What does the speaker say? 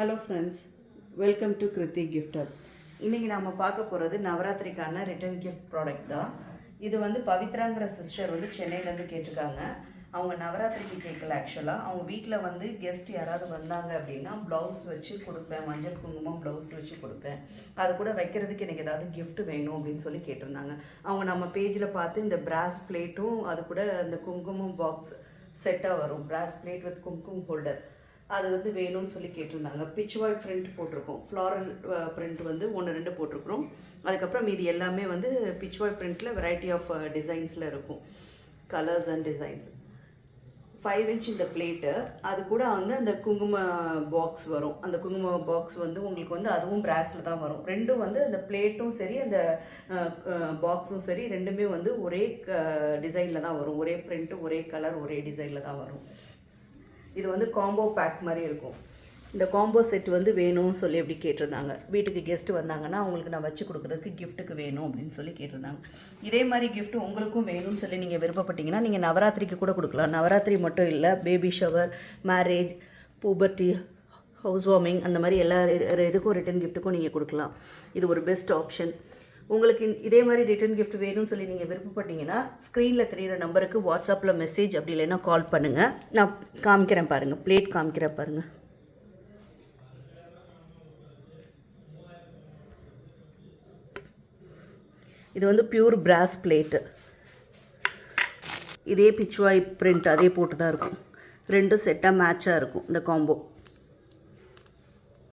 Hello friends, welcome to Kriti gift hub. இன்றைக்கி நாம் பார்க்க போகிறது நவராத்திரிக்கான ரிட்டன் கிஃப்ட் ப்ராடக்ட் தான். இது வந்து பவித்ராங்கிற சிஸ்டர் வந்து சென்னையிலேருந்து கேட்டிருக்காங்க. அவங்க நவராத்திரிக்கு கேட்கல, ஆக்சுவலாக அவங்க வீட்டில் வந்து கெஸ்ட் யாராவது வந்தாங்க அப்படின்னா ப்ளவுஸ் வச்சு கொடுப்பேன், மஞ்சள் குங்குமம் ப்ளவுஸ் வச்சு கொடுப்பேன், அது கூட வைக்கிறதுக்கு எனக்கு ஏதாவது கிஃப்ட் வேணும் அப்படின்னு சொல்லி கேட்டிருந்தாங்க. அவங்க நம்ம பேஜில் பார்த்து இந்த பிராஸ் பிளேட்டும் அது கூட அந்த குங்குமம் பாக்ஸ் செட்டாக வரும், பிராஸ் பிளேட் வித் குங்குமம் ஹோல்டர், அது வந்து வேணும்னு சொல்லி கேட்டிருந்தாங்க. பிச்வாய் பிரிண்ட் போட்டிருக்கோம், ஃப்ளாரல் பிரிண்ட் வந்து 1-2 போட்டிருக்கிறோம். அதுக்கப்புறம் மீதி எல்லாமே வந்து பிச்வாய் பிரிண்ட்டில் வெரைட்டி ஆஃப் டிசைன்ஸில் இருக்கும், கலர்ஸ் அண்ட் டிசைன்ஸ். 5 inch இந்த பிளேட்டு, அது கூட வந்து அந்த குங்கும பாக்ஸ் வரும். அந்த குங்கும பாக்ஸ் வந்து உங்களுக்கு வந்து அதுவும் பிராஸில் தான் வரும். ரெண்டும் வந்து அந்த பிளேட்டும் சரி அந்த பாக்ஸும் சரி ரெண்டுமே வந்து ஒரே டிசைனில் தான் வரும், ஒரே பிரிண்ட்டு, ஒரே கலர், ஒரே டிசைனில் தான் வரும். இது வந்து காம்போ பேக் மாதிரி இருக்கும். இந்த காம்போ செட் வந்து வேணும்னு சொல்லி எப்படி கேட்டிருந்தாங்க. வீட்டுக்கு கெஸ்ட்டு வந்தாங்கன்னா அவங்களுக்கு நான் வச்சு கொடுக்குறதுக்கு கிஃப்ட்டுக்கு வேணும் அப்படின்னு சொல்லி கேட்டிருந்தாங்க. இதே மாதிரி கிஃப்ட்டு உங்களுக்கும் வேணும்னு சொல்லி நீங்கள் விருப்பப்பட்டீங்கன்னா நீங்கள் நவராத்திரிக்கு கூட கொடுக்கலாம். நவராத்திரி மட்டும் இல்லை, baby shower, marriage, puberty, house warming, அந்த மாதிரி எல்லா இதுக்கும் ரிட்டன் கிஃப்ட்டுக்கும் நீங்கள் கொடுக்கலாம். இது ஒரு பெஸ்ட் ஆப்ஷன். உங்களுக்கு இதே மாதிரி ரிட்டன் கிஃப்ட் வேணும்னு சொல்லி நீங்கள் விருப்பப்பட்டீங்கன்னா ஸ்க்ரீனில் தெரிகிற நம்பருக்கு வாட்ஸ்அப்பில் மெசேஜ் அப்படி இல்லைன்னா கால் பண்ணுங்கள். நான் காமிக்கிறேன் பாருங்கள், பிளேட் காமிக்கிறேன் பாருங்கள். இது வந்து பியூர் பிராஸ் பிளேட்டு, இதே பிச்வாய் பிரிண்ட் அதே போட்டு தான் இருக்கும். ரெண்டும் செட்டாக மேட்சாக இருக்கும் இந்த காம்போ.